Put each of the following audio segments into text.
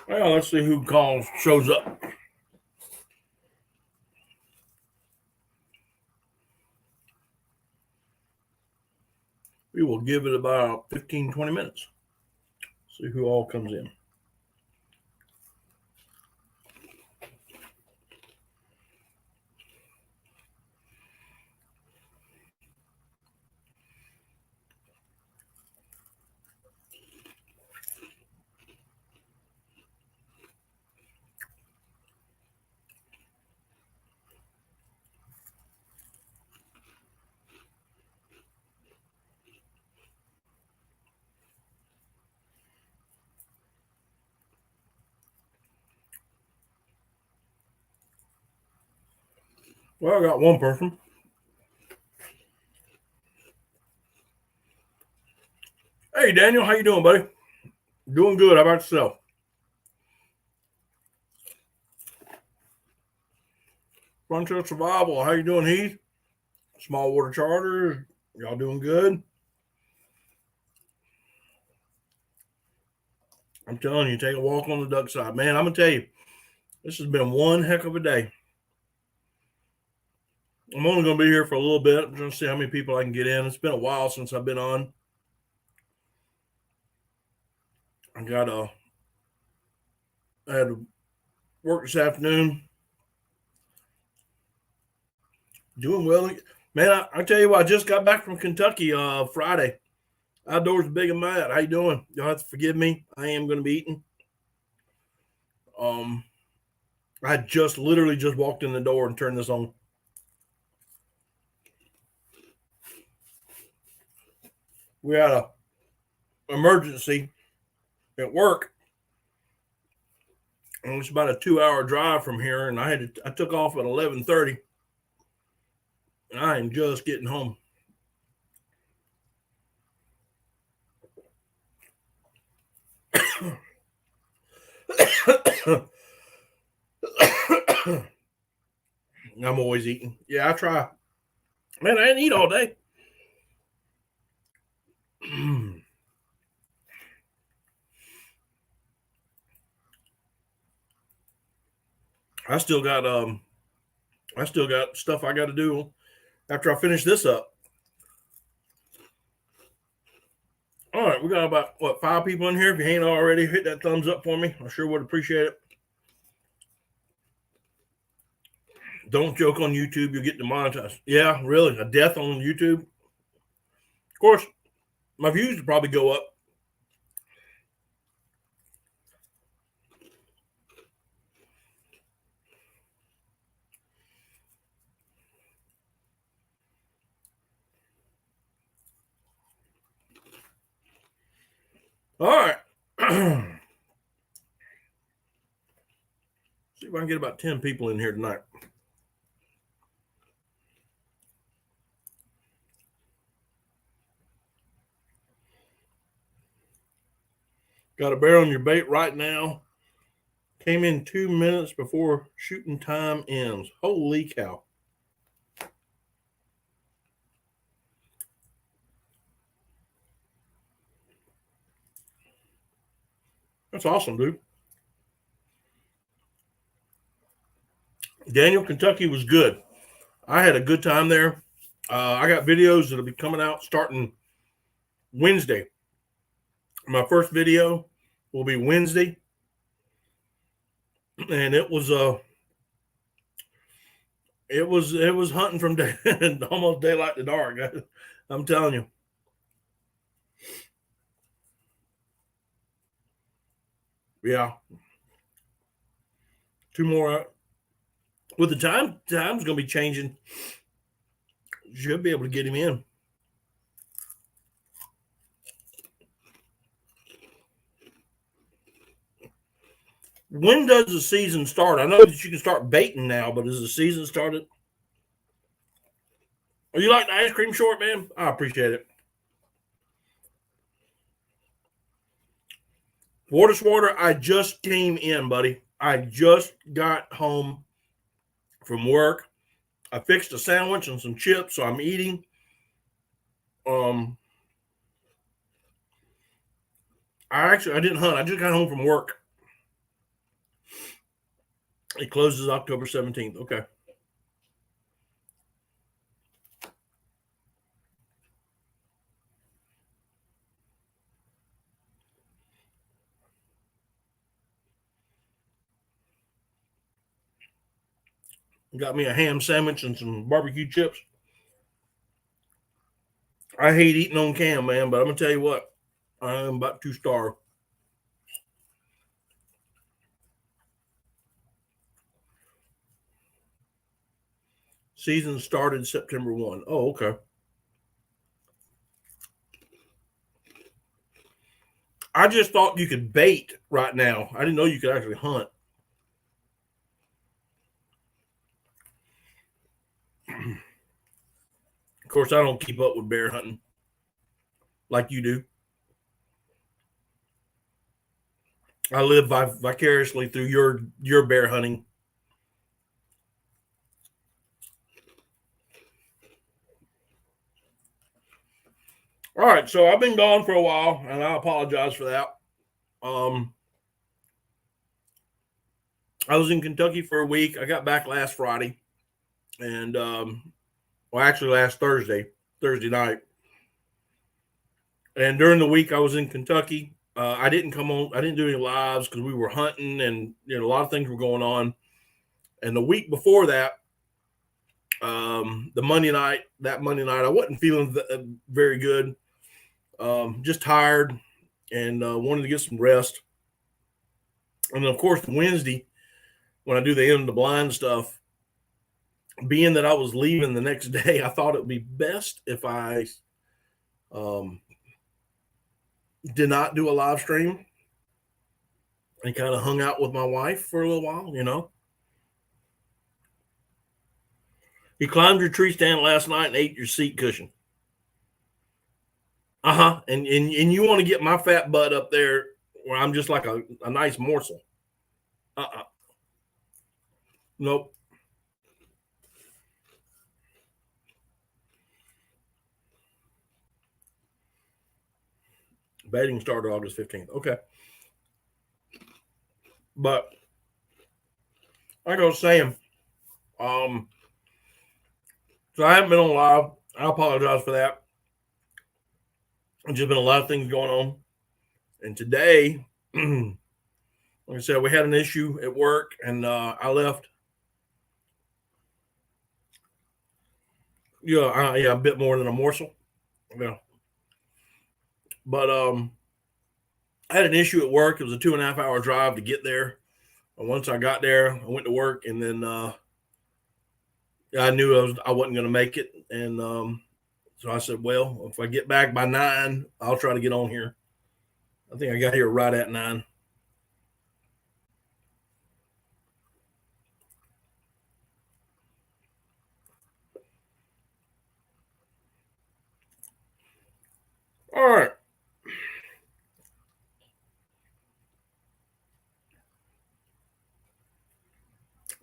Well, let's see who shows up. We will give it about 15, 20 minutes. See who all comes in. Well, I got one person. Hey, Daniel, how you doing, buddy? Doing good. How about yourself? Frontier Survival. How you doing, Heath? Small Water Charters. Y'all doing good? I'm telling you, take a walk on the duck side. Man, I'm going to tell you, this has been one heck of a day. I'm only going to be here for a little bit. I'm going to see how many people I can get in. It's been a while since I've been on. I had to work this afternoon. Doing well. Man, I tell you what, I just got back from Kentucky Friday. Outdoors Big and Matt. How you doing? Y'all have to forgive me. I am going to be eating. I literally just walked in the door and turned this on. We had a emergency at work. And it was about a 2-hour drive from here, and I took off at 11:30. And I am just getting home. I'm always eating. Yeah, I try. Man, I didn't eat all day. I still got stuff I got to do after I finish this up. All right, we got about 5 people in here. If you ain't already, hit that thumbs up for me. I sure would appreciate it. Don't joke on YouTube, you'll get demonetized. Yeah, really, a death on YouTube. Of course, my views would probably go up. All right. See if I can get about 10 people in here tonight. Got a bear on your bait right now. Came in 2 minutes before shooting time ends. Holy cow. That's awesome, dude. Daniel, Kentucky was good. I had a good time there. I got videos that'll be coming out starting Wednesday. My first video will be Wednesday. And it was hunting from day, almost daylight to dark. I'm telling you. Yeah. 2 more. With the time's going to be changing. Should be able to get him in. When does the season start? I know that you can start baiting now, but has the season started? Oh, you like the ice cream short, man? I appreciate it. Water Smarter, I just came in, buddy. I just got home from work. I fixed a sandwich and some chips, so I'm eating. I didn't hunt. I just got home from work. It closes October 17th. Okay. Got me a ham sandwich and some barbecue chips. I hate eating on cam, man, but I'm gonna tell you what, I'm about to starve. Season started September 1. Oh, okay. I just thought you could bait right now. I didn't know you could actually hunt. Of course, I don't keep up with bear hunting like you do. I live vicariously through your bear hunting. All right, so I've been gone for a while, and I apologize for that. Um, I was in Kentucky for a week. I got back last Friday, and well, actually last Thursday night. And during the week, I was in Kentucky. I didn't come on. I didn't do any lives because we were hunting, and a lot of things were going on. And the week before that, that Monday night, I wasn't feeling very good. Just tired and wanted to get some rest. And then, of course, Wednesday, when I do the end of the blind stuff, being that I was leaving the next day, I thought it would be best if I did not do a live stream and kind of hung out with my wife for a little while. He climbed your tree stand last night and ate your seat cushion. Uh-huh. And you want to get my fat butt up there where I'm just like a nice morsel. Uh-uh. Nope. Betting started August 15th. Okay. But like I was saying, so I haven't been on live. I apologize for that. There's just been a lot of things going on. And today, like I said, we had an issue at work, and I left. Yeah, a bit more than a morsel. Yeah. But I had an issue at work. It was a 2.5 hour drive to get there. And once I got there, I went to work, and then I knew I wasn't going to make it. And so I said, well, if I get back by 9, I'll try to get on here. I think I got here right at 9. All right.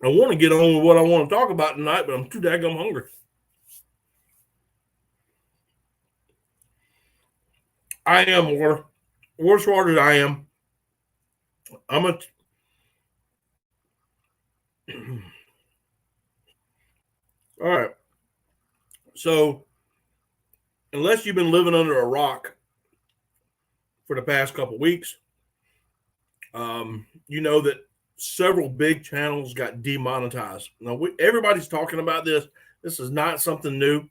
I want to get on with what I want to talk about tonight, but I'm too daggum hungry. I am war smart as I am. I'm a all right. So unless you've been living under a rock for the past couple weeks, you know that several big channels got demonetized. Now everybody's talking about this. This is not something new.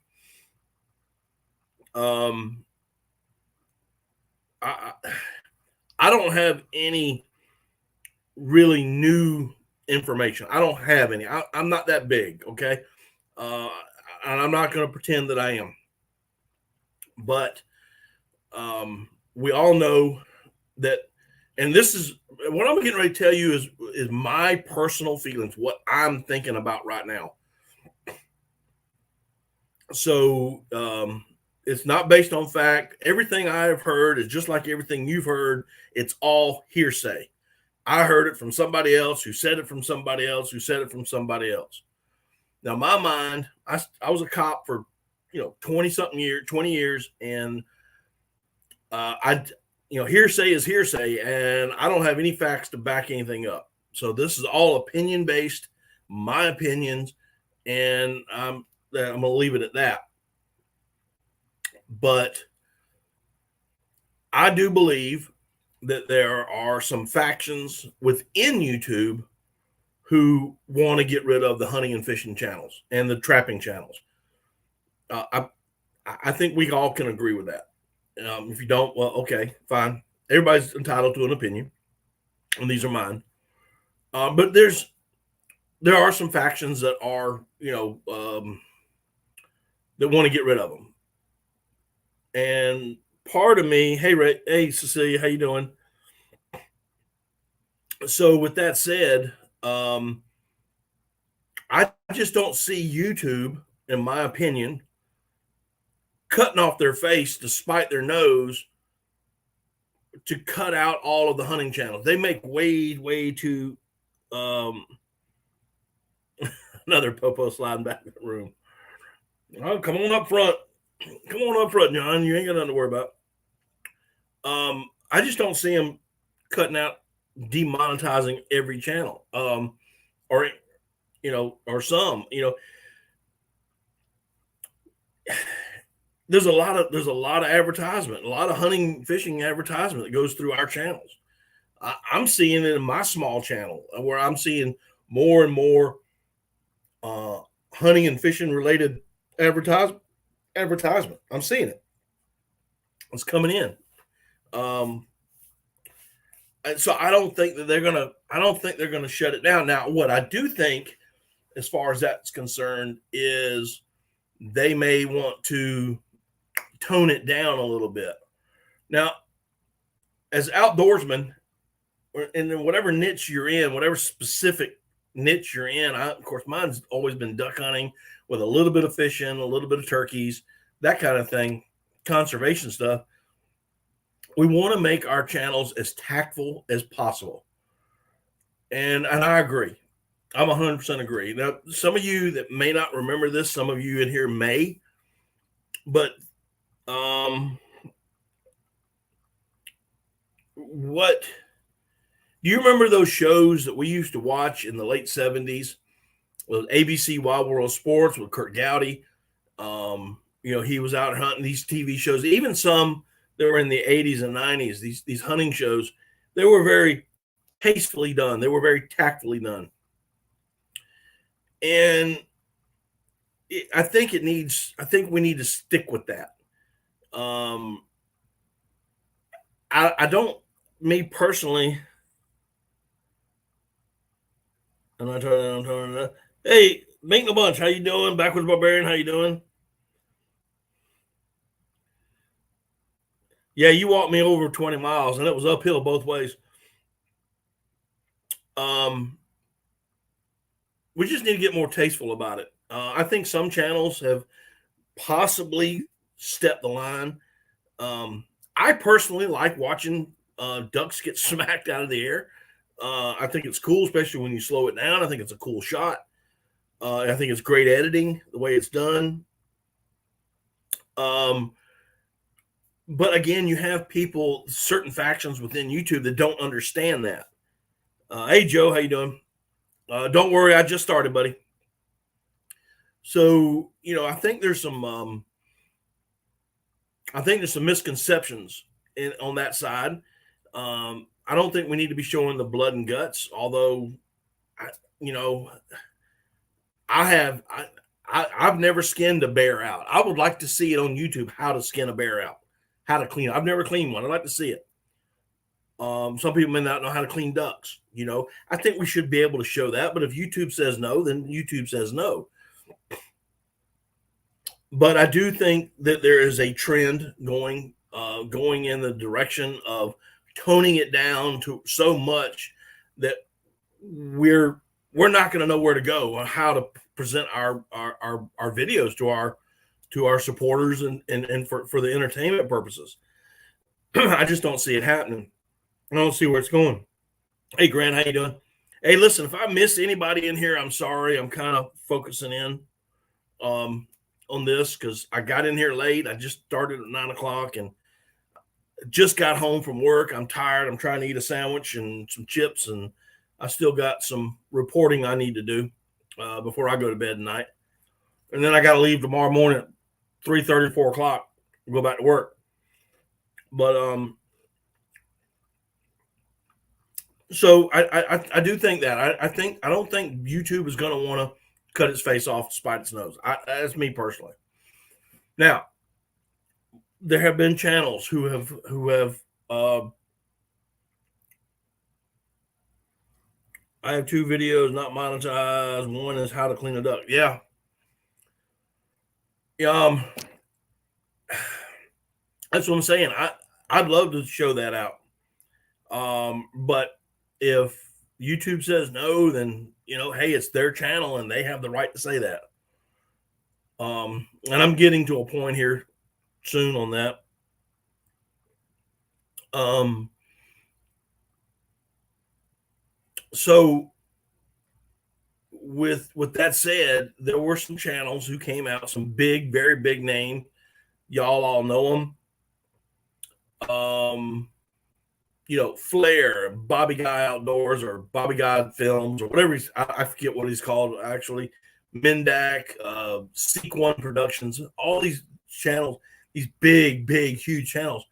I don't have any really new information. I don't have any. I'm not that big, okay? And I'm not going to pretend that I am. But we all know that, and this is what I'm getting ready to tell you is my personal feelings, what I'm thinking about right now. So it's not based on fact. Everything I have heard is just like everything you've heard. It's all hearsay. I heard it from somebody else who said it from somebody else who said it from somebody else. Now, my mind, I was a cop for 20 years, and hearsay is hearsay, and I don't have any facts to back anything up. So this is all opinion based, my opinions, and I'm going to leave it at that. But I do believe that there are some factions within YouTube who want to get rid of the hunting and fishing channels and the trapping channels. I think we all can agree with that. If you don't, well, okay, fine. Everybody's entitled to an opinion, and these are mine. But there are some factions that are, that want to get rid of them. And part of me, hey, Ray, hey, Cecilia, how you doing? So with that said, I just don't see YouTube, in my opinion, cutting off their face to spite their nose to cut out all of the hunting channels. They make way too another popo sliding back in the room. Oh, come on up front. Come on up front, John. You ain't got nothing to worry about. I just don't see them cutting out, demonetizing every channel. Or some, there's a lot of advertisement, a lot of hunting, fishing advertisement that goes through our channels. I'm seeing it in my small channel where I'm seeing more and more hunting and fishing related advertisement. I'm seeing it. It's coming in. So I don't think that they're gonna shut it down. Now, what I do think, as far as that's concerned, is they may want to tone it down a little bit. Now, as outdoorsmen, and in whatever niche you're in, whatever specific niche you're in, of course, mine's always been duck hunting with a little bit of fishing, a little bit of turkeys, that kind of thing, conservation stuff. We want to make our channels as tactful as possible. And I agree. I'm 100% agree. Now, some of you that may not remember this, some of you in here may, but what do you remember those shows that we used to watch in the late 70s? With ABC Wild World Sports with Kurt Gowdy. He was out hunting, these TV shows, even some that were in the 80s and 90s, these hunting shows, they were very tastefully done. They were very tactfully done. And I think we need to stick with that. Me personally, I'm not turning. Hey, Mink the Bunch, how you doing? Backwards Barbarian, how you doing? Yeah, you walked me over 20 miles, and it was uphill both ways. We just need to get more tasteful about it. I think some channels have possibly stepped the line. I personally like watching ducks get smacked out of the air. I think it's cool, especially when you slow it down. I think it's a cool shot. I think it's great editing, the way it's done. But again, you have people, certain factions within YouTube that don't understand that. Hey, Joe, how you doing? Don't worry, I just started, buddy. So, I think there's some misconceptions on that side. I don't think we need to be showing the blood and guts, although, I've never skinned a bear out. I would like to see it on YouTube, how to skin a bear out, how to clean it. I've never cleaned one. I'd like to see it. Some people may not know how to clean ducks. I think we should be able to show that. But if YouTube says no, then YouTube says no. But I do think that there is a trend going in the direction of toning it down to so much that we're not going to know where to go on how to present our videos to our supporters and for the entertainment purposes. I just don't see it happening. I don't see where it's going. Hey, Grant, how you doing? Hey, listen, if I miss anybody in here, I'm sorry. I'm kind of focusing in on this because I got in here late. I just started at 9 o'clock and just got home from work. I'm tired. I'm trying to eat a sandwich and some chips, and I still got some reporting I need to do before I go to bed tonight. And then I got to leave tomorrow morning at 3:30, 4 o'clock, go back to work. But so I do think that I don't think YouTube is going to want to cut its face off despite its nose. That's me personally. Now, there have been channels who have I have 2 videos not monetized. One is how to clean a duck. Yeah. That's what I'm saying. I'd love to show that out. But if YouTube says no, then, hey, it's their channel and they have the right to say that. And I'm getting to a point here soon on that. So with that said, there were some channels who came out, some big, very big name. Y'all all know them. Flair, Bobby Guy Outdoors or Bobby Guy Films or whatever I forget what he's called actually. Mendak, Seek One Productions, all these channels, these big, huge channels.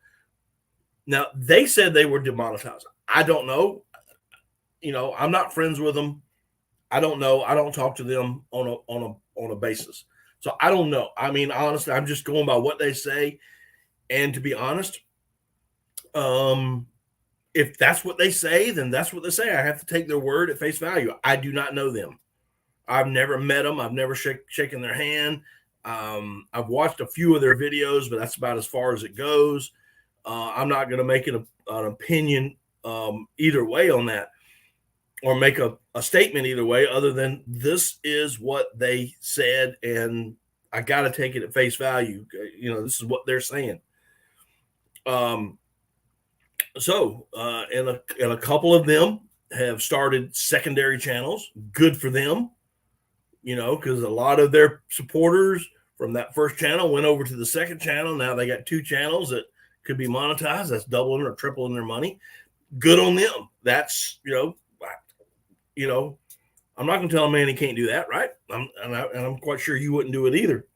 Now they said they were demonetized. I don't know. I'm not friends with them. I don't know. I don't talk to them on a basis. So I don't know. I mean, honestly, I'm just going by what they say. And to be honest, if that's what they say, then that's what they say. I have to take their word at face value. I do not know them. I've never met them. I've never shaken their hand. I've watched a few of their videos, but that's about as far as it goes. I'm not going to make it an opinion either way on that, or make a statement either way, other than this is what they said, and I got to take it at face value. This is what they're saying. And a couple of them have started secondary channels. Good for them, because a lot of their supporters from that first channel went over to the second channel. Now they got 2 channels that could be monetized. That's doubling or tripling their money. Good on them. That's, I'm not going to tell a man he can't do that, right? I'm quite sure you wouldn't do it either.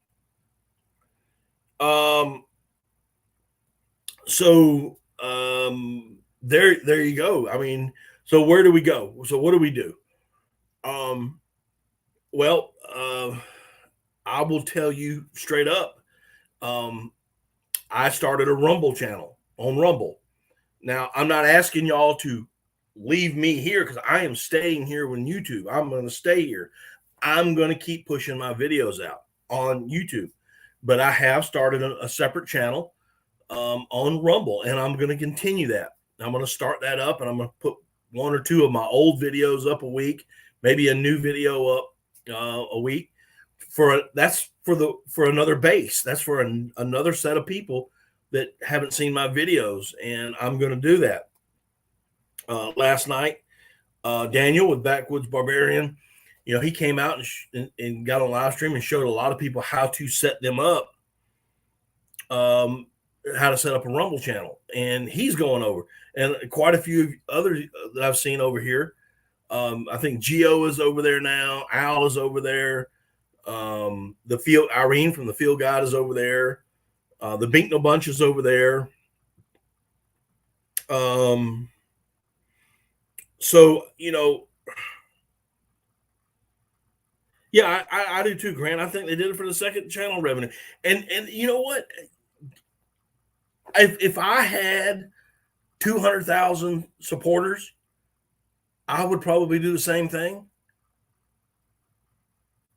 There you go. I mean, so where do we go? So what do we do? I will tell you straight up. I started a Rumble channel on Rumble. Now, I'm not asking y'all to leave me here because I am staying here with YouTube. I'm going to stay here. I'm going to keep pushing my videos out on YouTube. But I have started a separate channel on Rumble, and I'm going to continue that. I'm going to start that up, and I'm going to put 1 or 2 of my old videos up a week, maybe a new video up a week. That's for another base. That's for another set of people that haven't seen my videos, and I'm going to do that. Last night, Daniel with Backwoods Barbarian, he came out and got on live stream and showed a lot of people how to set them up, how to set up a Rumble channel, and he's going over, and quite a few others that I've seen over here. I think Geo is over there now. Al is over there. Irene from the Field Guide is over there. The Binkno Bunch is over there. Yeah, I do too, Grant. I think they did it for the second channel revenue. And you know what? If I had 200,000 supporters, I would probably do the same thing.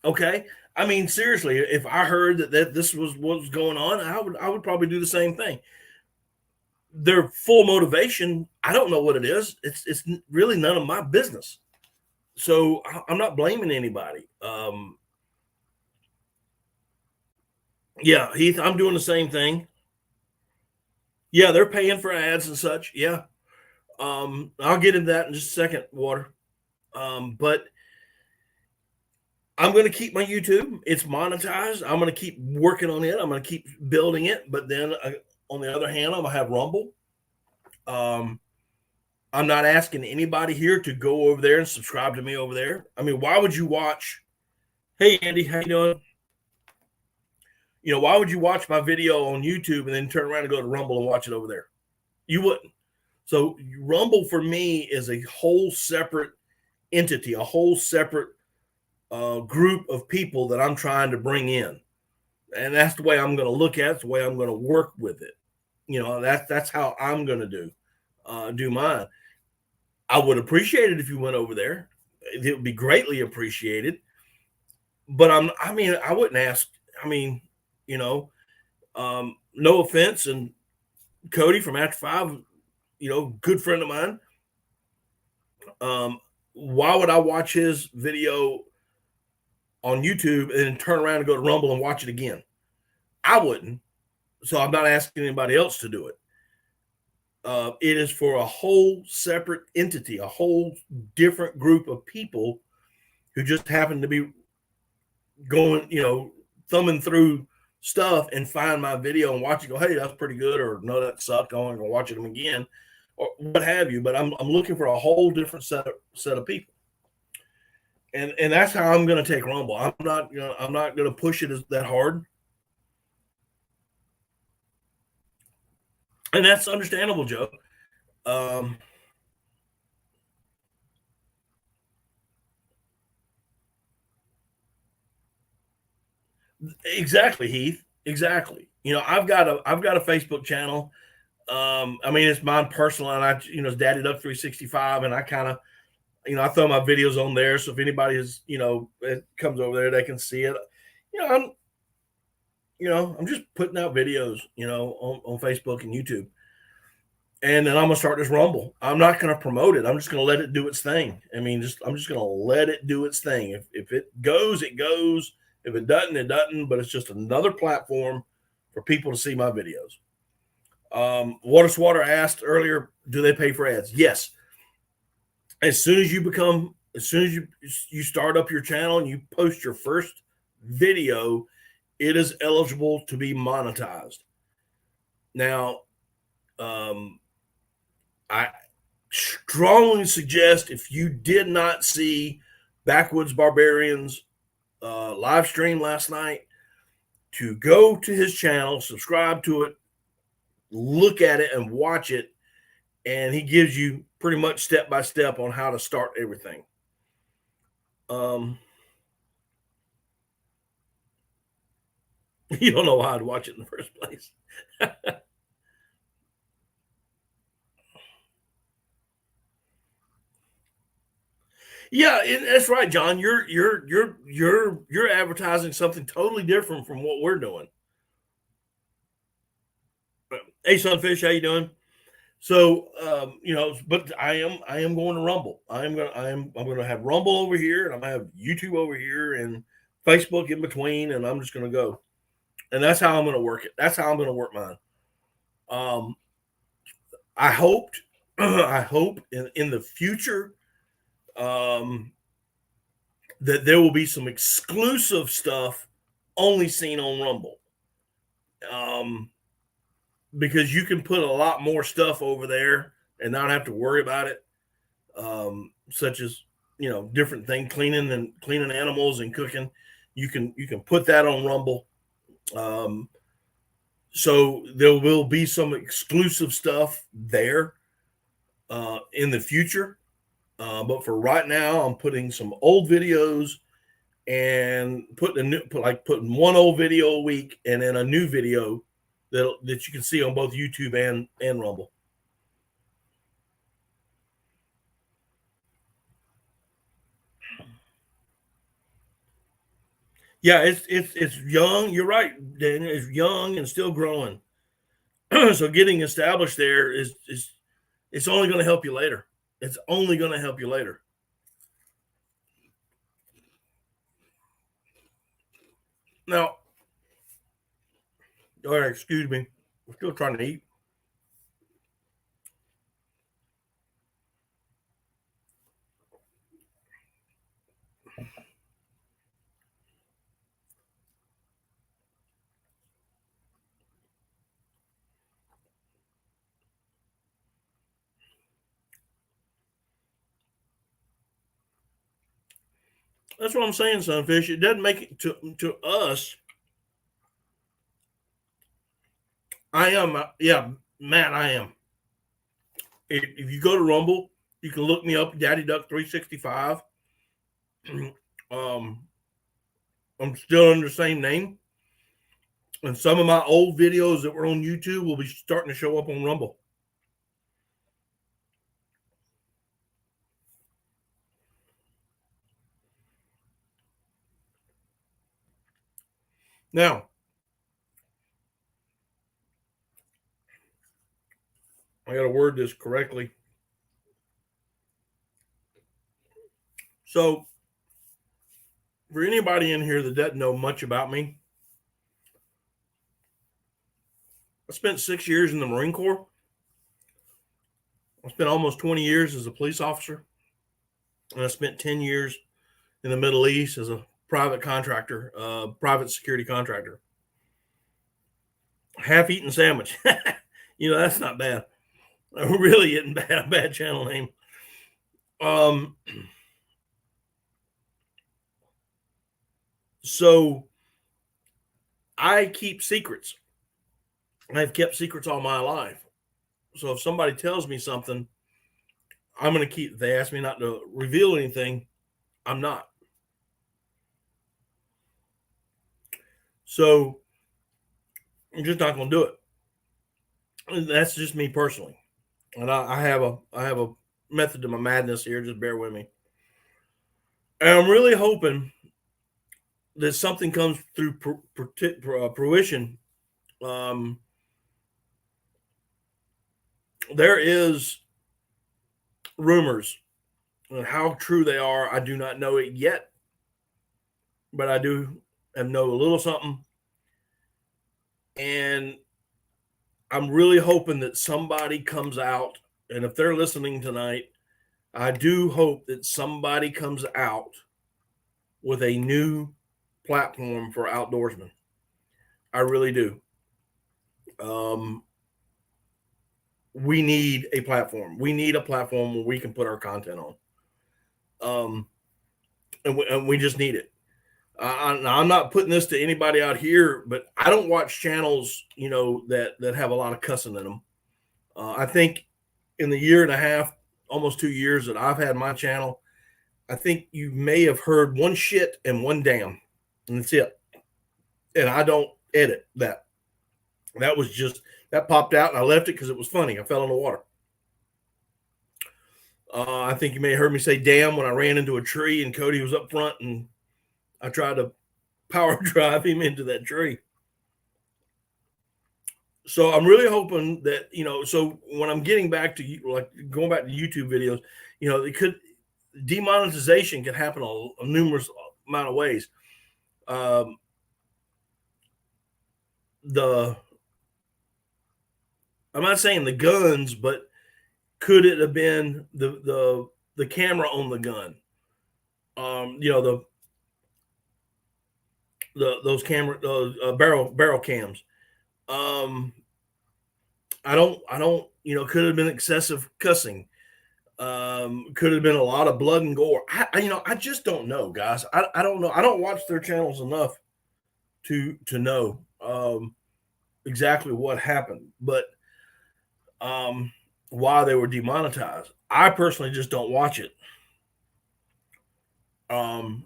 Okay. I mean, seriously, if I heard that this was what was going on, I would probably do the same thing. Their full motivation, I don't know what it is. It's really none of my business. So I'm not blaming anybody. Yeah, Heath, I'm doing the same thing. Yeah, they're paying for ads and such. Yeah. I'll get into that in just a second, Water. But I'm going to keep my YouTube. It's monetized. I'm going to keep working on it. I'm going to keep building it. But then on the other hand, I'm going to have Rumble. I'm not asking anybody here to go over there and subscribe to me over there. I mean, why would you watch? Hey, Andy, how you doing? You know, why would you watch my video on YouTube and then turn around and go to Rumble and watch it over there? You wouldn't. So Rumble for me is a whole separate entity, a whole separate group of people that I'm trying to bring in, and that's the way I'm going to look at it. It's the way I'm going to work with it. You know, that's how I'm going to do mine. I would appreciate it if you went over there. It would be greatly appreciated. But I mean, I wouldn't ask. I mean, you know, no offense, and Cody from After Five, you know, good friend of mine. Why would I watch his video on YouTube and then turn around and go to Rumble and watch it again? I wouldn't. So I'm not asking anybody else to do it. It is for a whole separate entity, a whole different group of people who just happen to be going, you know, thumbing through stuff and find my video and watch it, go, hey, that's pretty good, or no, that sucked, I want to go watch it again, or what have you. But I'm looking for a whole different set of people. And that's how I'm going to take Rumble. I'm not going to push it that hard. And that's understandable, Joe. Exactly, Heath. Exactly. You know, I've got a Facebook channel. I mean, it's mine personal, and it's Daddy Duck 365, and I kind of, I throw my videos on there. So if anybody is, it comes over there, they can see it. I'm just putting out videos, on Facebook and YouTube. And then I'm gonna start this Rumble. I'm not gonna promote it. I'm just gonna let it do its thing. I mean, I'm just gonna let it do its thing. If it goes, it goes. If it doesn't, it doesn't. But it's just another platform for people to see my videos. Water Swatter asked earlier, do they pay for ads? Yes. As soon as you start up your channel and you post your first video, it is eligible to be monetized. Now, I strongly suggest, if you did not see Backwoods Barbarian's live stream last night, to go to his channel, subscribe to it, look at it and watch it. And he gives you pretty much step by step on how to start everything. You don't know how to watch it in the first place. Yeah, that's right, John. You're advertising something totally different from what we're doing. Hey, Sunfish, how you doing? So, but I am going to Rumble. I'm gonna have Rumble over here, and I'm gonna have YouTube over here, and Facebook in between, and I'm just gonna go. And that's how I'm gonna work it. That's how I'm gonna work mine. I hoped, I hope in the future, that there will be some exclusive stuff only seen on Rumble. Because you can put a lot more stuff over there and not have to worry about it, such as different things, cleaning animals and cooking. You can put that on Rumble. So there will be some exclusive stuff there in the future. But for right now, I'm putting some old videos and putting one old video a week and then a new video that you can see on both YouTube and Rumble. Yeah, it's young. You're right, Dan. It's young and still growing. So getting established there is it's only going to help you later. It's only going to help you later. Now, all right, excuse me. I'm still trying to eat. That's what I'm saying, Sunfish. It doesn't make it to us. I am, yeah, Matt, I am. If you go to Rumble, you can look me up, Daddy Duck 365. I'm still under the same name. And some of my old videos that were on YouTube will be starting to show up on Rumble. Now, I got to word this correctly. So, for anybody in here that doesn't know much about me, I spent 6 years in the Marine Corps. I spent almost 20 years as a police officer. And I spent 10 years in the Middle East as a private contractor, private security contractor. Half-eaten sandwich. That's not bad. Really isn't bad. Bad channel name. So I keep secrets. I've kept secrets all my life. So if somebody tells me something, I'm going to keep. They ask me not to reveal anything, I'm not. So I'm just not going to do it. And that's just me personally. And I have a method to my madness here. Just bear with me. And I'm really hoping that something comes through fruition. There is rumors, and how true they are, I do not know it yet, but I do know a little something. And I'm really hoping that somebody comes out, and if they're listening tonight, I do hope that somebody comes out with a new platform for outdoorsmen. I really do. We need a platform. We need a platform where we can put our content on. And we just need it. I'm not putting this to anybody out here, but I don't watch channels, that have a lot of cussing in them. I think in the year and a half, almost 2 years that I've had my channel, I think you may have heard one shit and one damn, and that's it. And I don't edit that. That was just, that popped out and I left it because it was funny. I fell in the water. I think you may have heard me say damn when I ran into a tree and Cody was up front and I tried to power drive him into that tree. So I'm really hoping that, so when I'm getting back to, like, going back to YouTube videos, it could, demonetization can happen a numerous amount of ways. I'm not saying the guns, but could it have been the camera on the gun? Those camera, barrel cams. I don't, could have been excessive cussing. Could have been a lot of blood and gore. I just don't know, guys. I don't know. I don't watch their channels enough to know exactly what happened, but why they were demonetized. I personally just don't watch it. And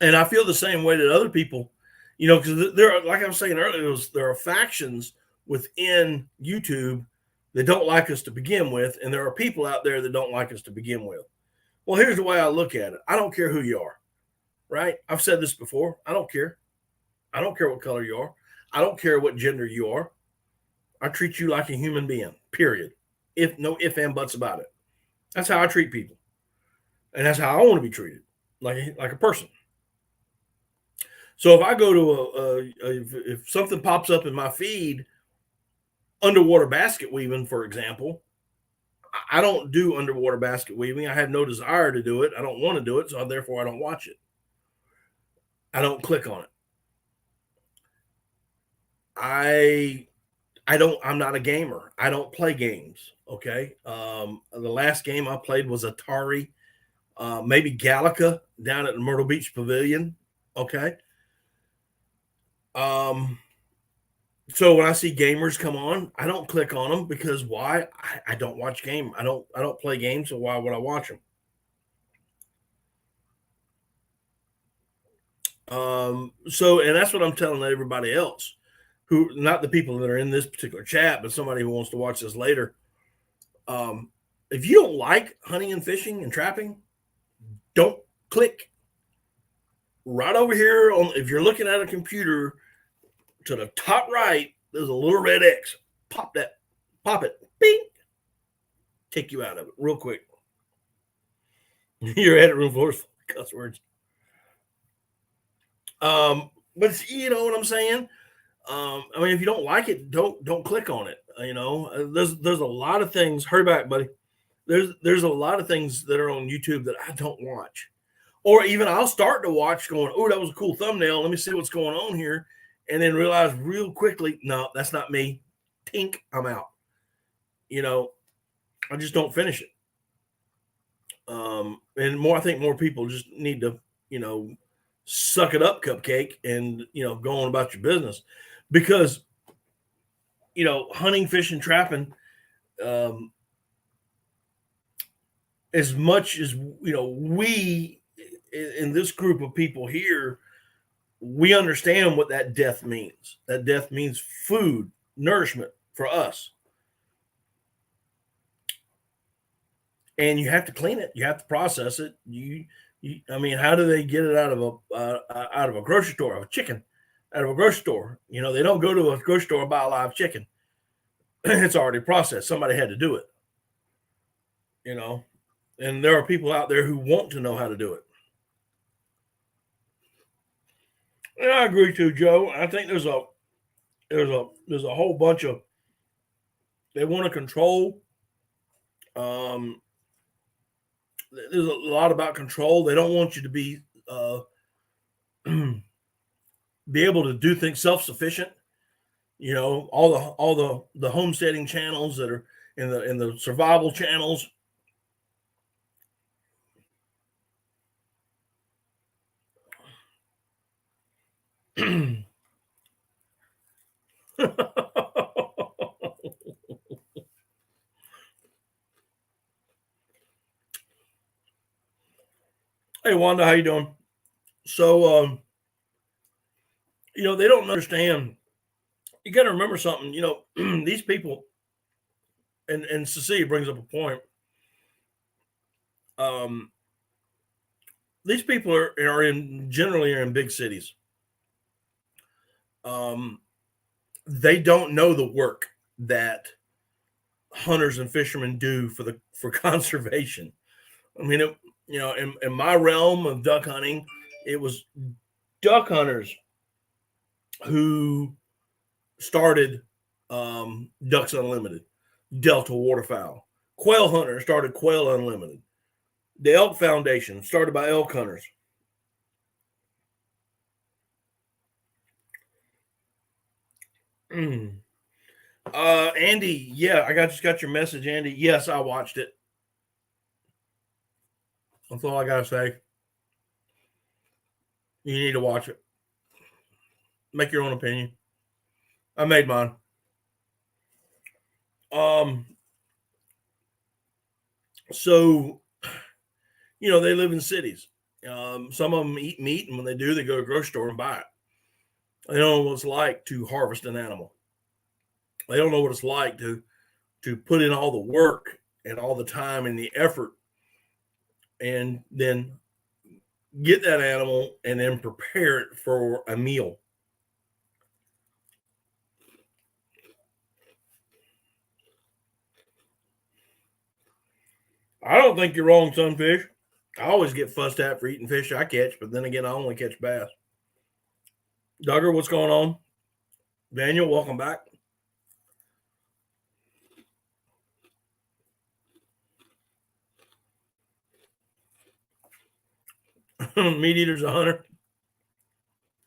I feel the same way that other people, because there are, like I was saying earlier, there are factions within YouTube that don't like us to begin with, and there are people out there that don't like us to begin with. Well, here's the way I look at it. I don't care who you are, right? I've said this before. I don't care. I don't care what color you are. I don't care what gender you are. I treat you like a human being, period. No ifs and buts about it. That's how I treat people. And that's how I want to be treated, like a person. So if I go to if something pops up in my feed, underwater basket weaving, for example, I don't do underwater basket weaving. I have no desire to do it. I don't want to do it, so therefore I don't watch it. I don't click on it. I'm not a gamer. I don't play games. Okay. The last game I played was Atari. maybe Gallica down at the Myrtle Beach Pavilion. Okay. So when I see gamers come on, I don't click on them because why? I don't watch game. I don't play games, so why would I watch them? So and that's what I'm telling everybody else, who not the people that are in this particular chat, but somebody who wants to watch this later. If you don't like hunting and fishing and trapping, don't click. Right over here on, if you're looking at a computer, to the top right, there's a little red X. Pop it, bing, take you out of it real quick. Your edit room floor is full of cuss words. But you know what I'm saying? I mean, if you don't like it, don't click on it. There's a lot of things. Hurry back, buddy. There's a lot of things that are on YouTube that I don't watch, or even I'll start to watch, going, oh, that was a cool thumbnail. Let me see what's going on here, and then realize real quickly, no, that's not me. Tink, I'm out. I just don't finish it. And I think more people just need to, suck it up, cupcake, and go on about your business, because hunting, fishing, trapping, as much as we in this group of people here, we understand what that death means. That death means food, nourishment for us. And you have to clean it. You have to process it. I mean, how do they get it out of a grocery store? A chicken out of a grocery store. They don't go to a grocery store and buy a live chicken. It's already processed. Somebody had to do it. And there are people out there who want to know how to do it. And I agree too, Joe. I think there's a whole bunch of, they want to control. There's a lot about control. They don't want you to be be able to do things self-sufficient. All the homesteading channels that are in the survival channels. Hey Wanda, how you doing? So they don't understand. You got to remember something. These people, and Cecilia brings up a point. These people are generally in big cities. They don't know the work that hunters and fishermen do for conservation. I mean, in my realm of duck hunting, it was duck hunters who started Ducks Unlimited, Delta Waterfowl. Quail hunters started Quail Unlimited. The Elk Foundation started by elk hunters. Andy, yeah, I just got your message, Andy. Yes, I watched it. That's all I gotta say. You need to watch it. Make your own opinion. I made mine. So, they live in cities. Some of them eat meat, and when they do, they go to a grocery store and buy it. They don't know what it's like to harvest an animal. They don't know what it's like to put in all the work and all the time and the effort, and then get that animal and then prepare it for a meal. I don't think you're wrong, Sunfish. I always get fussed at for eating fish I catch, but then again, I only catch bass. Duggar, what's going on? Daniel, welcome back. Meat eater's a hunter.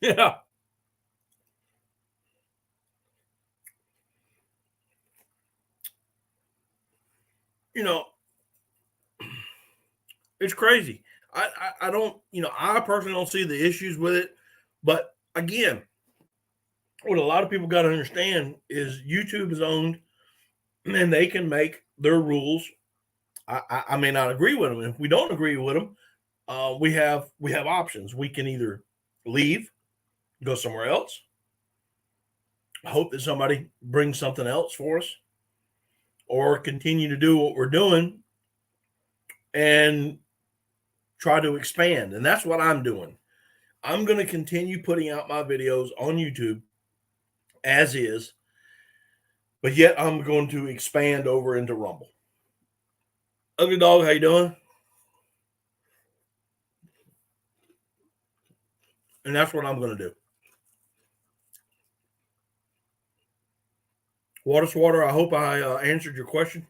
Yeah. It's crazy. I don't, I personally don't see the issues with it. But again, what a lot of people got to understand is YouTube is owned and they can make their rules. I may not agree with them. If we don't agree with them, we have options. We can either leave, go somewhere else, hope that somebody brings something else for us, or continue to do what we're doing and try to expand. And that's what I'm doing. I'm going to continue putting out my videos on YouTube as is, but yet I'm going to expand over into Rumble. Ugly Dog, how you doing? And that's what I'm going to do. Water Swatter, I hope I answered your question.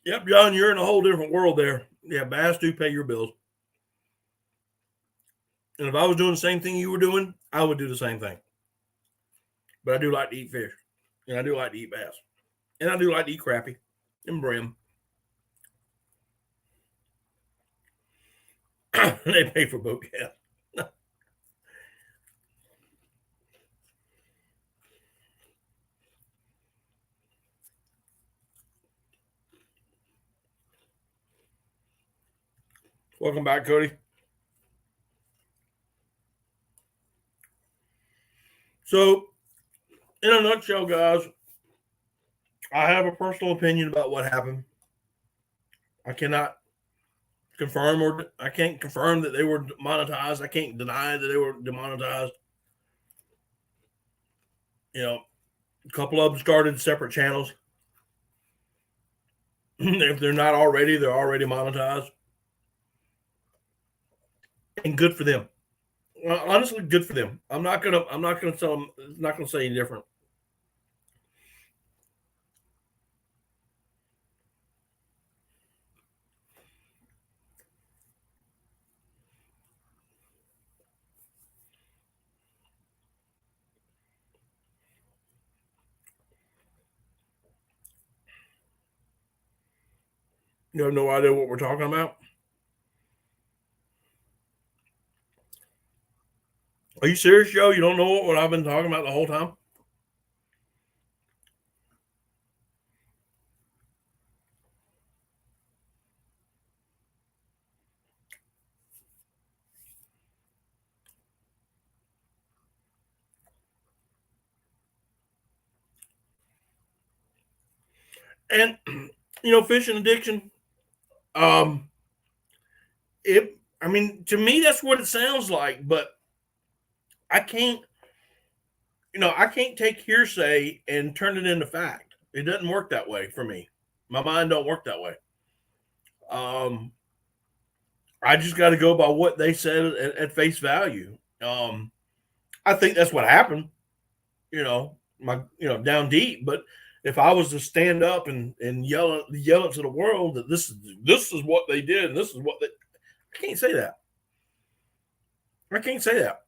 Yep, John, you're in a whole different world there. Yeah, bass do pay your bills. And if I was doing the same thing you were doing, I would do the same thing. But I do like to eat fish. And I do like to eat bass. And I do like to eat crappie and brim. They pay for boat gas. Welcome back, Cody. So, in a nutshell, guys, I have a personal opinion about what happened. I cannot confirm I can't confirm that they were monetized. I can't deny that they were demonetized. A couple of them started separate channels. If they're not already, they're already monetized. And good for them. Well, honestly, good for them. I'm not gonna tell them. Not gonna say any different. You have no idea what we're talking about? Are you serious, Joe? You don't know what I've been talking about the whole time? And fishing addiction. To me, that's what it sounds like. But I can't take hearsay and turn it into fact. It doesn't work that way for me. My mind don't work that way. I just got to go by what they said at face value. I think that's what happened. Down deep. But if I was to stand up and yell it to the world that this is what they did and this is what I can't say that. I can't say that.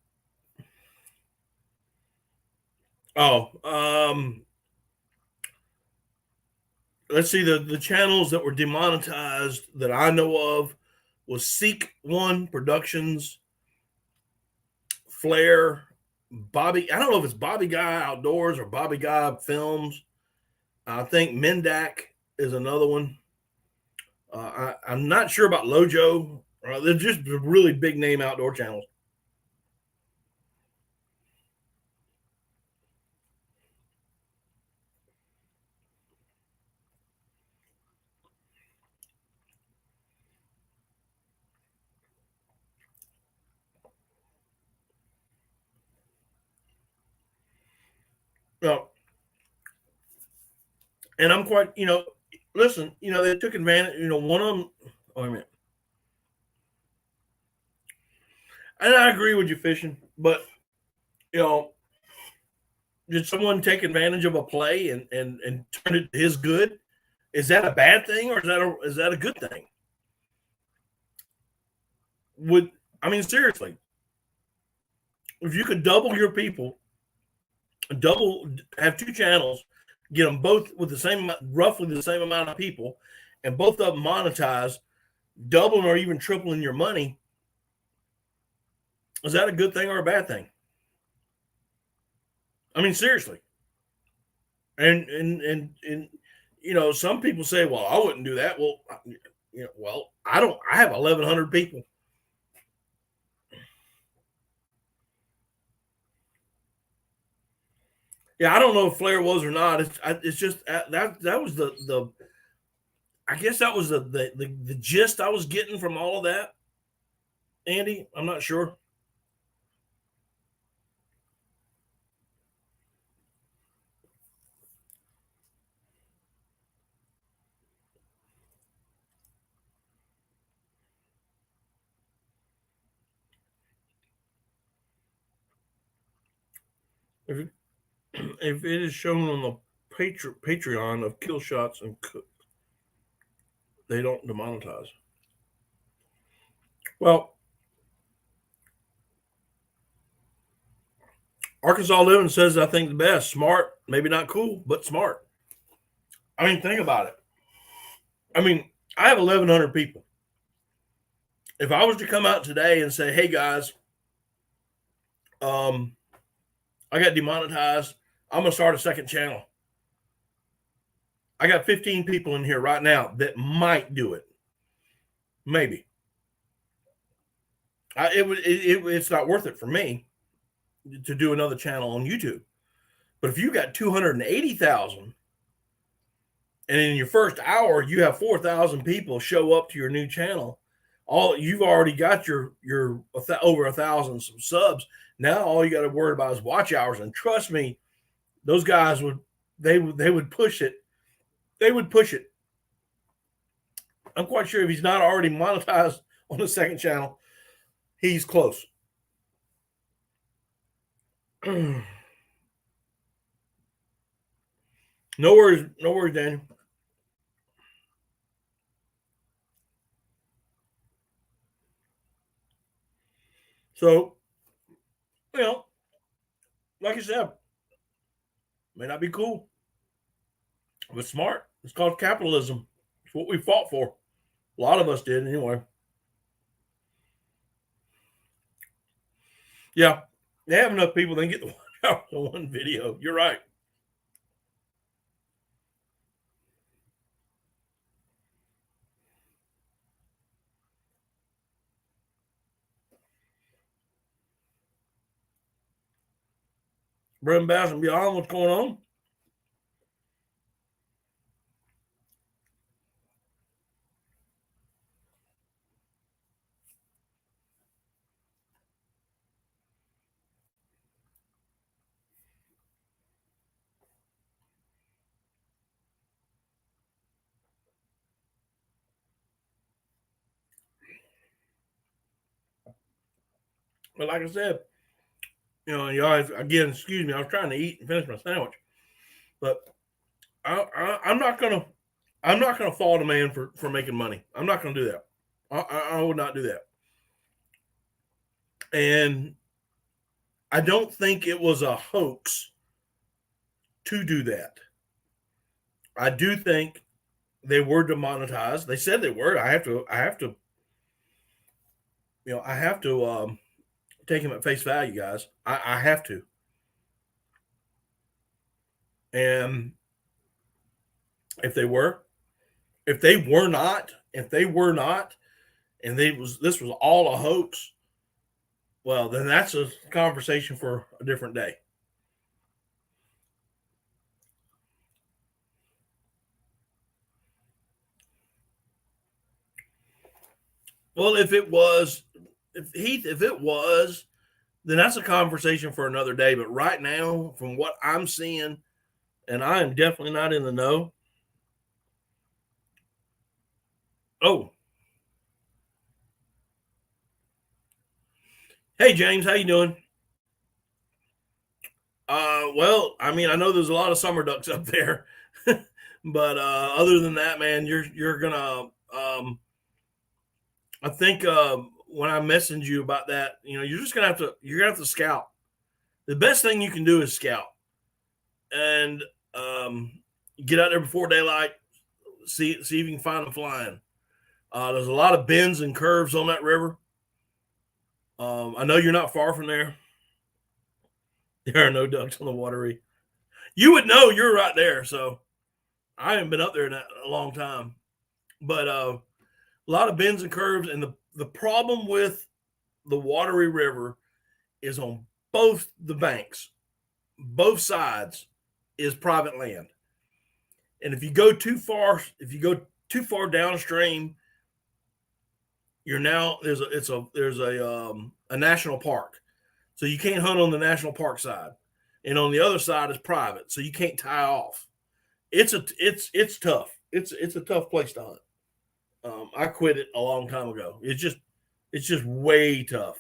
Let's see, the channels that were demonetized that I know of was Seek One Productions, Flare, Bobby. I don't know if it's Bobby Guy Outdoors or Bobby Guy Films. I think Mendak is another one. I'm not sure about Lojo. They're just really big name outdoor channels. And I'm quite, listen, they took advantage, one of them, oh, wait a minute. And I agree with you, Fishing, but, did someone take advantage of a play and turn it to his good? Is that a bad thing or is that a good thing? Seriously, if you could double your people, have two channels, get them both with the same, roughly the same amount of people, and both of them monetize, doubling or even tripling your money, is that a good thing or a bad thing? I mean, seriously. And you know, some people say, well, I wouldn't do that. Well, you know, well, I have 1,100 people. Yeah, I don't know if Flair was or not. It's just that was the I guess that was the gist I was getting from all of that. Andy, I'm not sure. If it is shown on the Patreon of kill shots and cook, they don't demonetize. Well, Arkansas Living says, I think the best. Smart, maybe not cool, but smart. I mean, think about it. I mean, I have 1,100 people. If I was to come out today and say, hey guys, I got demonetized, I'm going to start a second channel. I got 15 people in here right now that might do it. Maybe. It's not worth it for me to do another channel on YouTube. But if you got 280,000 and in your first hour you have 4,000 people show up to your new channel, you've already got your over 1,000 subs. Now all you got to worry about is watch hours, and trust me, those guys would push it. They would push it. I'm quite sure if he's not already monetized on the second channel, he's close. No worries, Daniel. So, you know, like I said, may not be cool, but smart. It's called capitalism. It's what we fought for. A lot of us did, anyway. Yeah, they have enough people, they can get the one video. You're right. Brim Bass and beyond, what's going on? But like I said, you know, again, excuse me, I was trying to eat and finish my sandwich, but I'm not gonna fault a man for making money. I'm not gonna do that. I would not do that. And I don't think it was a hoax to do that. I do think they were demonetized. They said they were. I have to, take him at face value, guys. I have to. And if they were not, and this was all a hoax, well, then that's a conversation for a different day. Well, if it was, then that's a conversation for another day. But right now, from what I'm seeing, and I am definitely not in the know. Oh, hey James, how you doing? Well, I mean, I know there's a lot of summer ducks up there, but other than that, man, you're gonna. I think when I messaged you about that, you know, you're gonna have to scout. the best thing you can do is scout and get out there before daylight. See if you can find them flying. There's a lot of bends and curves on that river. I know you're not far from there. There are no ducks on the watery. You would know, you're right there. So I haven't been up there in a long time. But a lot of bends and curves. And the problem with the watery river is on both the banks, both sides is private land. And if you go too far downstream, there's a national park. So you can't hunt on the national park side. And on the other side is private. So you can't tie off. It's tough. It's a tough place to hunt. I quit it a long time ago. It's just way tough.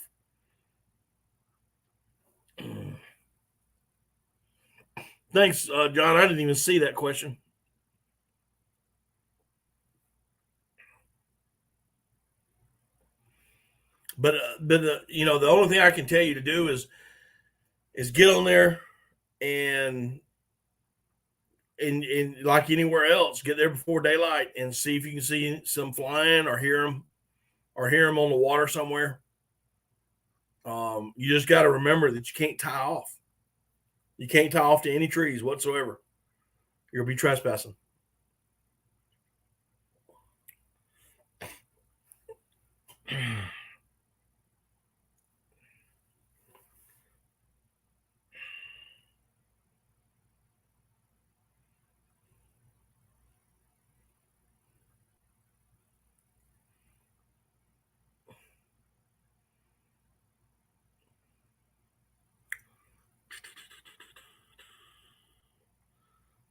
Thanks, John. I didn't even see that question. But the only thing I can tell you to do is get on there and like anywhere else, get there before daylight and see if you can see some flying or hear them on the water somewhere. You just got to remember that you can't tie off. You can't tie off to any trees whatsoever. You'll be trespassing.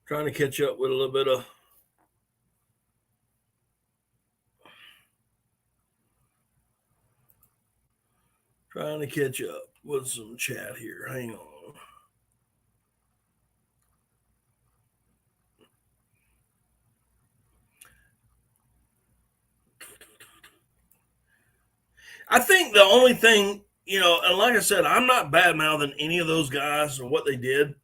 Trying to catch up with a little bit of some chat here. Hang on. I think the only thing, and like I said, I'm not bad mouthing any of those guys or what they did.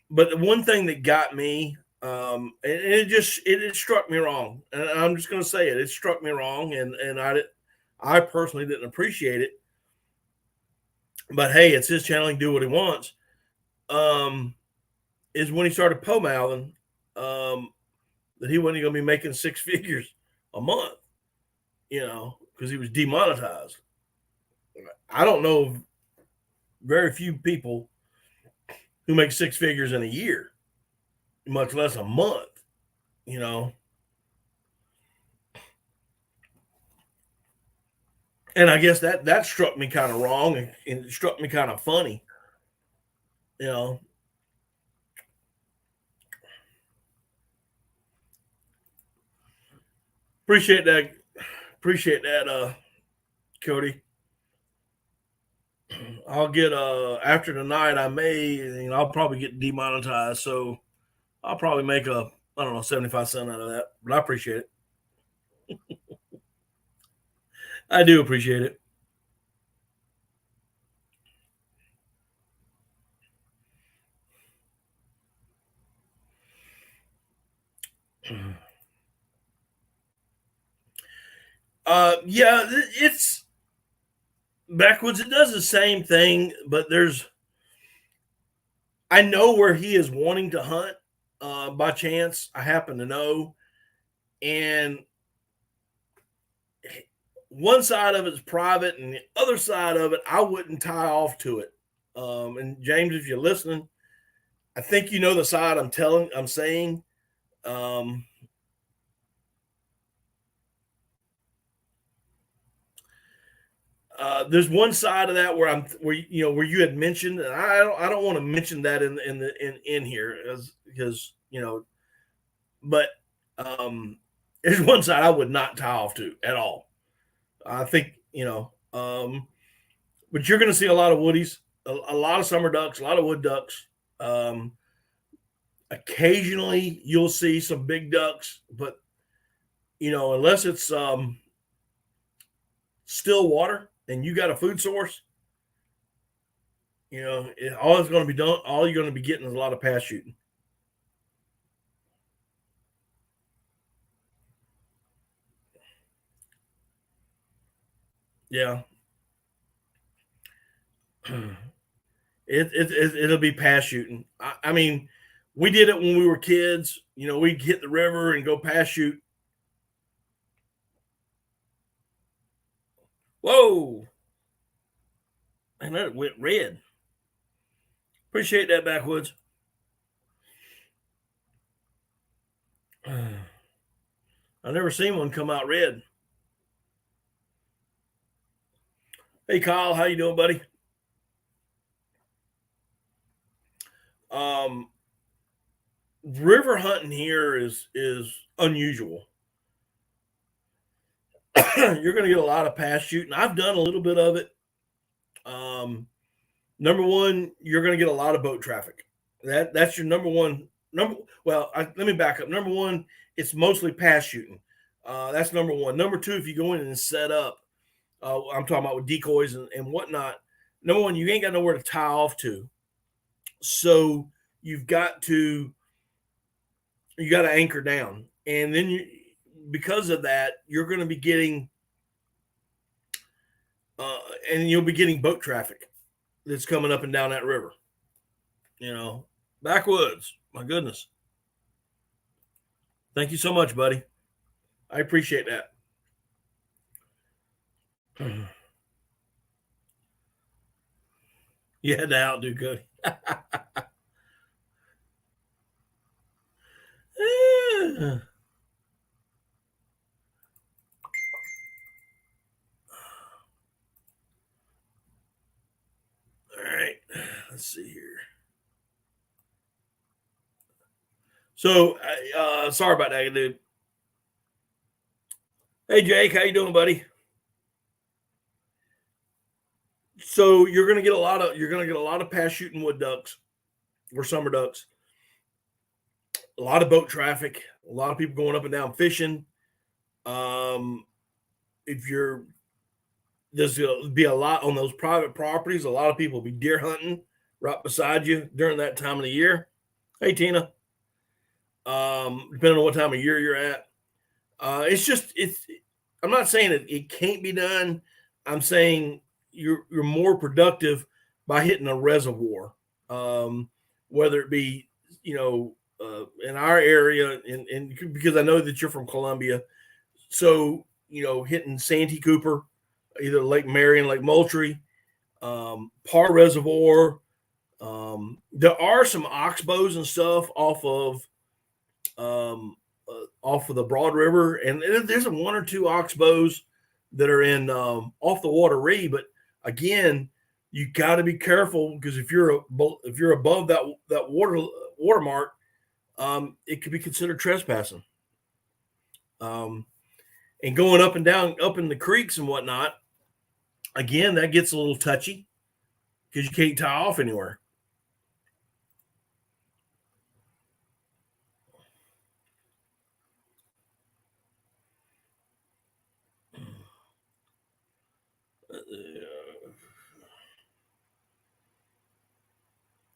But the one thing that got me, and it struck me wrong. And I'm just going to say it. It struck me wrong, and I personally didn't appreciate it. But hey, it's his channel. He can do what he wants. Is when he started mouthing that he wasn't going to be making six figures a month, because he was demonetized. I don't know very few people who make six figures in a year, much less a month, And I guess that struck me kind of wrong, and it struck me kind of funny, Appreciate that, Cody. I'll get after tonight. I'll probably get demonetized, so I'll probably make 75 cents out of that. But I appreciate it. I do appreciate it. Yeah, it's Backwoods. It does the same thing, but I know where he is wanting to hunt. By chance, I happen to know, and one side of it is private, and the other side of it, I wouldn't tie off to it. And James, if you're listening, I think you know the side I'm saying. There's one side of that where you had mentioned, and I don't want to mention that in here because but there's one side I would not tie off to at all. I think but you're going to see a lot of woodies, a lot of summer ducks, a lot of wood ducks. Occasionally you'll see some big ducks, but unless it's still water and you got a food source, You know, all it's going to be done. All you're going to be getting is a lot of pass shooting. Yeah. It'll be pass shooting. I mean, we did it when we were kids. You know, we'd hit the river and go pass shoot. Whoa. And that went red. Appreciate that, Backwoods. I've never seen one come out red. Hey, Kyle, how you doing, buddy? Um, river hunting here is unusual. You're going to get a lot of pass shooting. I've done a little bit of it. Number one, you're going to get a lot of boat traffic. That's your number one. Let me back up. Number one, it's mostly pass shooting. That's number one. Number two, if you go in and set up, I'm talking about with decoys and whatnot. Number one, you ain't got nowhere to tie off to, so you've got to anchor down, and then because of that, you're going to be getting, and you'll be getting boat traffic that's coming up and down that river. You know, backwoods. My goodness. Thank you so much, buddy. I appreciate that. You had to outdo Cody. All right, let's see here. So, sorry about that, dude. Hey, Jake, how you doing, buddy? So you're gonna get a lot of pass shooting wood ducks or summer ducks. A lot of boat traffic. A lot of people going up and down fishing. If you're there's going to be a lot on those private properties. A lot of people will be deer hunting right beside you during that time of the year. Hey, Tina. Depending on what time of year you're at, it's. I'm not saying it can't be done. I'm saying you're more productive by hitting a reservoir, whether it be in our area, and because I know that you're from Columbia, so hitting Santee Cooper, either Lake Marion, Lake Moultrie, Parr Reservoir. There are some oxbows and stuff off of the Broad River, and there's one or two oxbows that are in off the Wateree. But again, you got to be careful because if you're above that watermark, it could be considered trespassing. And going up and down up in the creeks and whatnot, again, that gets a little touchy because you can't tie off anywhere.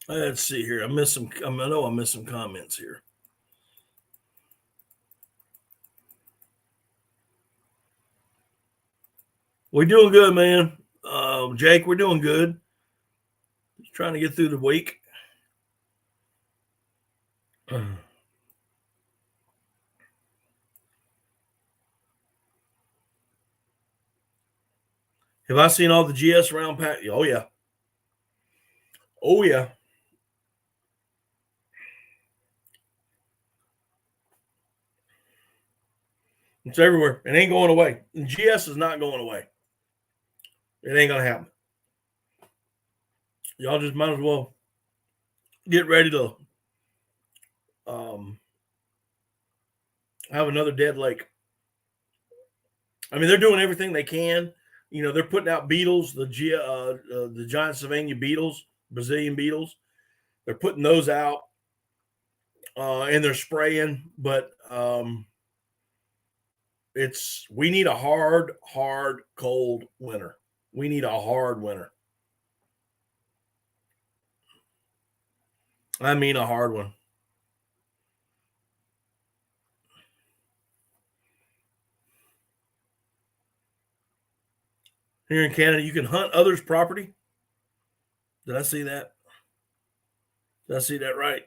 Let's see here. I know I missed some comments here. We're doing good, man. Jake, we're doing good. Just trying to get through the week. Have I seen all the GS round pack? Oh yeah. Oh yeah. It's everywhere. It ain't going away. And GS is not going away. It ain't gonna happen. Y'all just might as well get ready to have another dead lake. I mean, they're doing everything they can. They're putting out beetles, the giant Savannah beetles, Brazilian beetles. They're putting those out, and they're spraying. But we need a hard, cold winter. We need a hard winter. I mean a hard one. Here in Canada, you can hunt others' property. Did I see that? Did I see that right?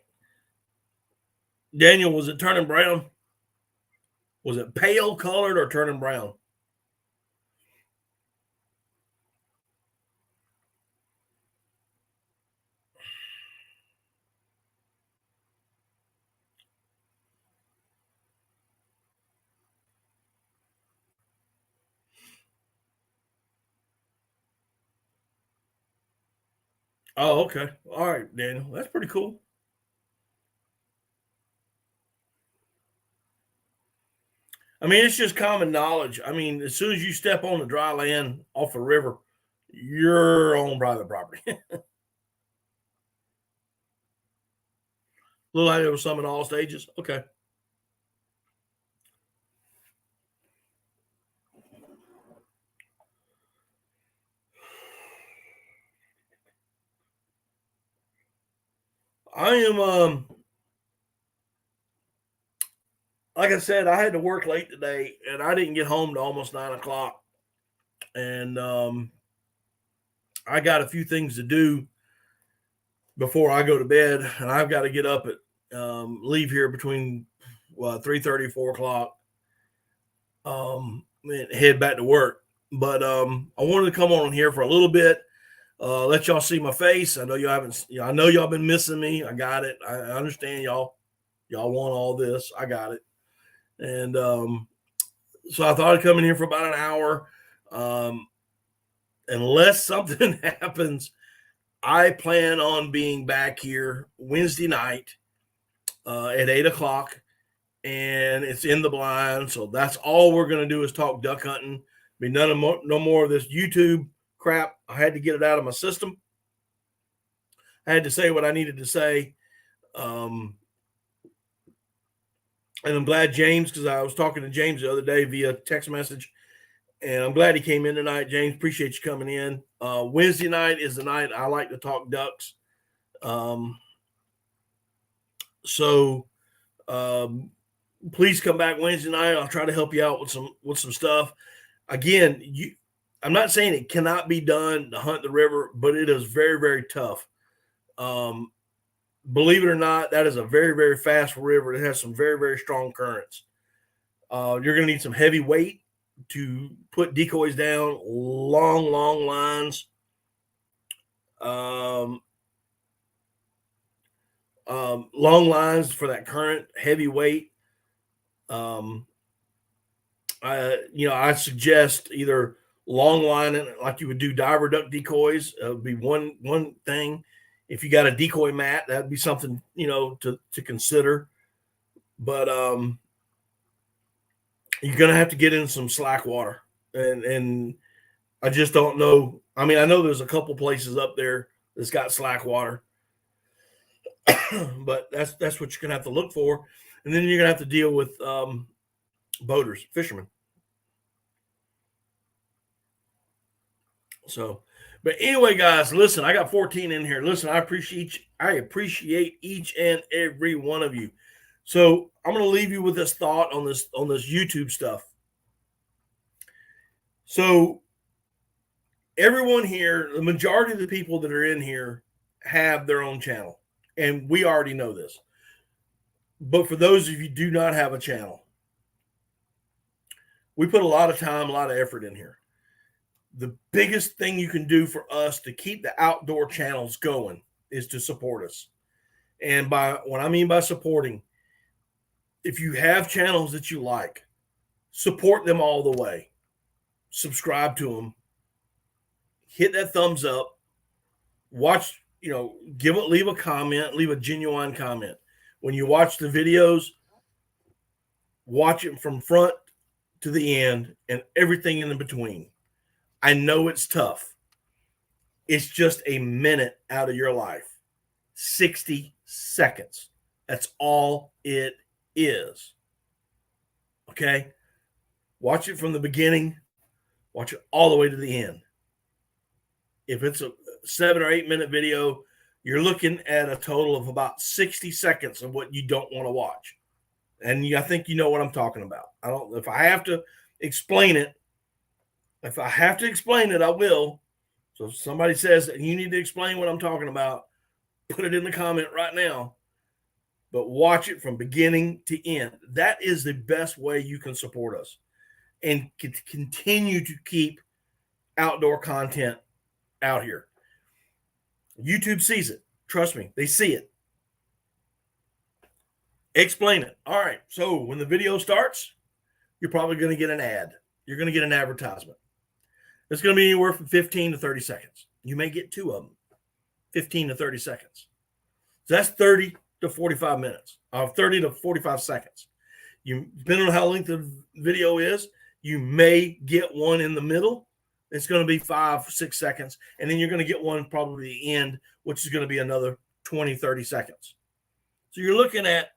Daniel, was it turning brown? Was it pale colored or turning brown? Oh, okay. All right, Daniel. That's pretty cool. I mean, it's just common knowledge. I mean, as soon as you step on the dry land off a river, you're on private property. Look like there was some in all stages. Okay. I am like I said, I had to work late today and I didn't get home to almost 9 o'clock. And I got a few things to do before I go to bed, and I've got to get up at leave here between 3:30, 4 o'clock, and head back to work. But I wanted to come on here for a little bit, let y'all see my face. I know y'all haven't. I know y'all been missing me. I got it. I understand y'all. Y'all want all this. I got it. And so I thought I'd come in here for about an hour. Unless something happens, I plan on being back here Wednesday night at 8 o'clock, and it's in the blind. So that's all we're going to do is talk duck hunting. Be no more of this YouTube crap. I had to get it out of my system. I had to say what I needed to say. And I'm glad James, because I was talking to James the other day via text message, and I'm glad he came in tonight. James, appreciate you coming in. Wednesday night is the night I like to talk ducks. So please come back Wednesday night. I'll try to help you out with some stuff. Again, I'm not saying it cannot be done to hunt the river, but it is very, very tough. Believe it or not, that is a very, very fast river. It has some very, very strong currents. You're going to need some heavy weight to put decoys down, long lines. Long lines for that current, heavy weight. I suggest either long line like you would do diver duck decoys. Would be one thing. If you got a decoy mat, that'd be something to consider. But you're gonna have to get in some slack water, and I just don't know. I mean, I know there's a couple places up there that's got slack water, but that's what you're gonna have to look for, and then you're gonna have to deal with boaters, fishermen. So, but anyway, guys, listen, I got 14 in here. Listen, I appreciate each and every one of you. So I'm going to leave you with this thought on this YouTube stuff. So everyone here, the majority of the people that are in here have their own channel, and we already know this. But for those of you who do not have a channel, we put a lot of time, a lot of effort in here. The biggest thing you can do for us to keep the outdoor channels going is to support us. And by what I mean by supporting, if you have channels that you like, support them all the way. Subscribe to them. Hit that thumbs up. Watch, leave a comment, leave a genuine comment. When you watch the videos, watch it from front to the end and everything in between. I know it's tough. It's just a minute out of your life. 60 seconds. That's all it is. Okay? Watch it from the beginning. Watch it all the way to the end. If it's a 7 or 8 minute video, you're looking at a total of about 60 seconds of what you don't want to watch. And I think you know what I'm talking about. If I have to explain it, I will. So if somebody says that you need to explain what I'm talking about, put it in the comment right now. But watch it from beginning to end. That is the best way you can support us and continue to keep outdoor content out here. YouTube sees it. Trust me, they see it. Explain it. All right. So when the video starts, you're probably going to get an ad. You're going to get an advertisement. It's going to be anywhere from 15 to 30 seconds. You may get two of them, 15 to 30 seconds. So that's 30 to 45 minutes, 30 to 45 seconds. Depending on how length the video is, you may get one in the middle. It's going to be 5-6 seconds. And then you're going to get one probably at the end, which is going to be another 20, 30 seconds. So you're looking at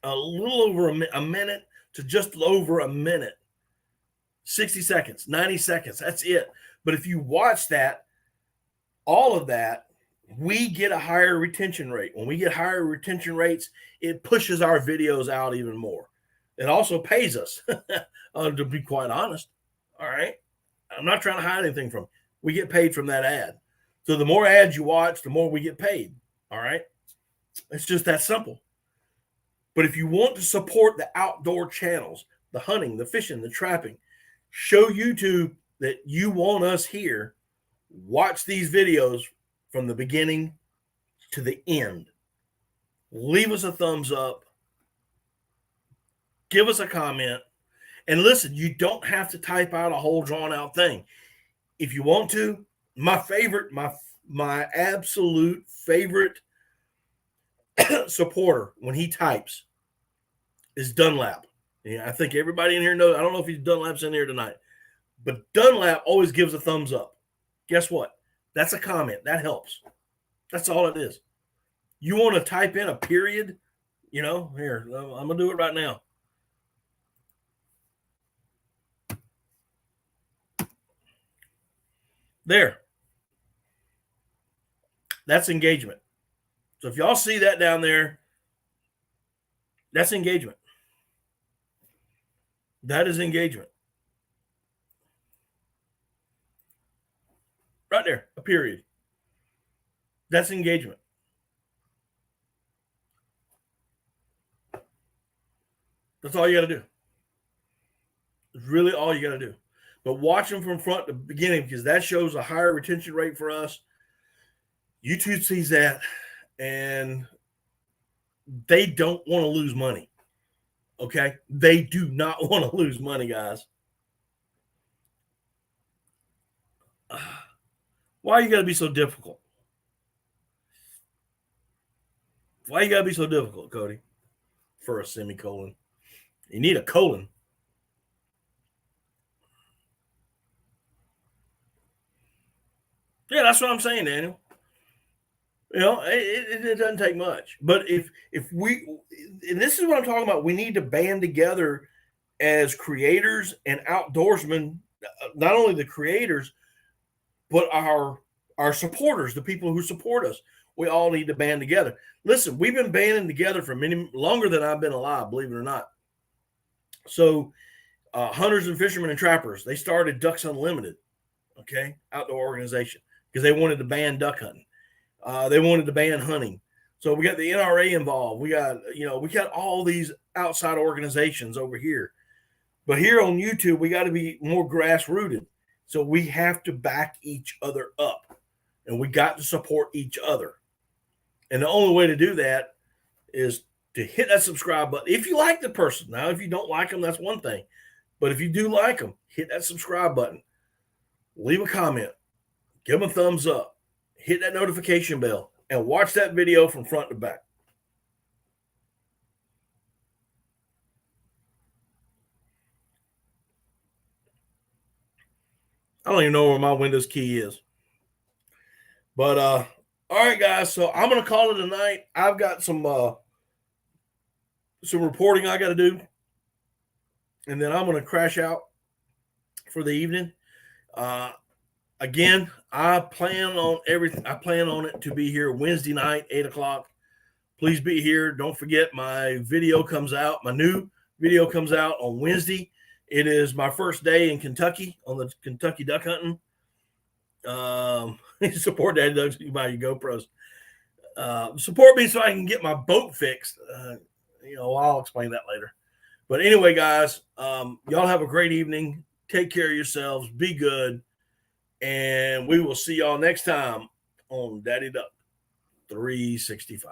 a little over a minute to just over a minute, 60 seconds, 90 seconds. That's it. But if you watch that, all of that, we get a higher retention rate. When we get higher retention rates, it pushes our videos out even more. It also pays us, to be quite honest. All right. I'm not trying to hide anything from you. We get paid from that ad. So the more ads you watch, the more we get paid. All right. It's just that simple. But if you want to support the outdoor channels, the hunting, the fishing, the trapping, show YouTube that you want us here, watch these videos from the beginning to the end. Leave us a thumbs up. Give us a comment. And listen, you don't have to type out a whole drawn out thing. If you want to, my absolute favorite supporter when he types is Dunlap. Yeah, I think everybody in here knows. I don't know if he's Dunlap's in here tonight, but Dunlap always gives a thumbs up. Guess what? That's a comment. That helps. That's all it is. You want to type in a period? Here, I'm going to do it right now. There. That's engagement. So if y'all see that down there, that's engagement. That is engagement. Right there, a period. That's engagement. That's all you got to do. It's really all you got to do. But watch them from front to beginning, because that shows a higher retention rate for us. YouTube sees that, and they don't want to lose money. Okay? They do not want to lose money, guys. Why you got to be so difficult? Why you got to be so difficult, Cody? For a semicolon. You need a colon. Yeah, that's what I'm saying, Daniel. It doesn't take much. But if we, and this is what I'm talking about, we need to band together as creators and outdoorsmen, not only the creators, but our supporters, the people who support us. We all need to band together. Listen, we've been banding together for longer than I've been alive, believe it or not. So hunters and fishermen and trappers, they started Ducks Unlimited, okay, outdoor organization, because they wanted to ban duck hunting. They wanted to ban hunting. So we got the NRA involved. We got all these outside organizations over here. But here on YouTube, we got to be more grassrooted. So we have to back each other up, and we got to support each other. And the only way to do that is to hit that subscribe button. If you like the person. Now, if you don't like them, that's one thing. But if you do like them, hit that subscribe button. Leave a comment. Give them a thumbs up. Hit that notification bell. And watch that video from front to back. I don't even know where my Windows key is. But, all right, guys. So I'm going to call it a night. I've got some reporting I got to do. And then I'm going to crash out for the evening. Again, I plan on everything. I plan on it to be here Wednesday night, 8 o'clock. Please be here. Don't forget, my video comes out. My new video comes out on Wednesday. It is my first day in Kentucky on the Kentucky duck hunting. Support Daddy Ducks. You buy your GoPros. Support me so I can get my boat fixed. I'll explain that later. But anyway, guys, y'all have a great evening. Take care of yourselves. Be good. And we will see y'all next time on Daddy Duck 365.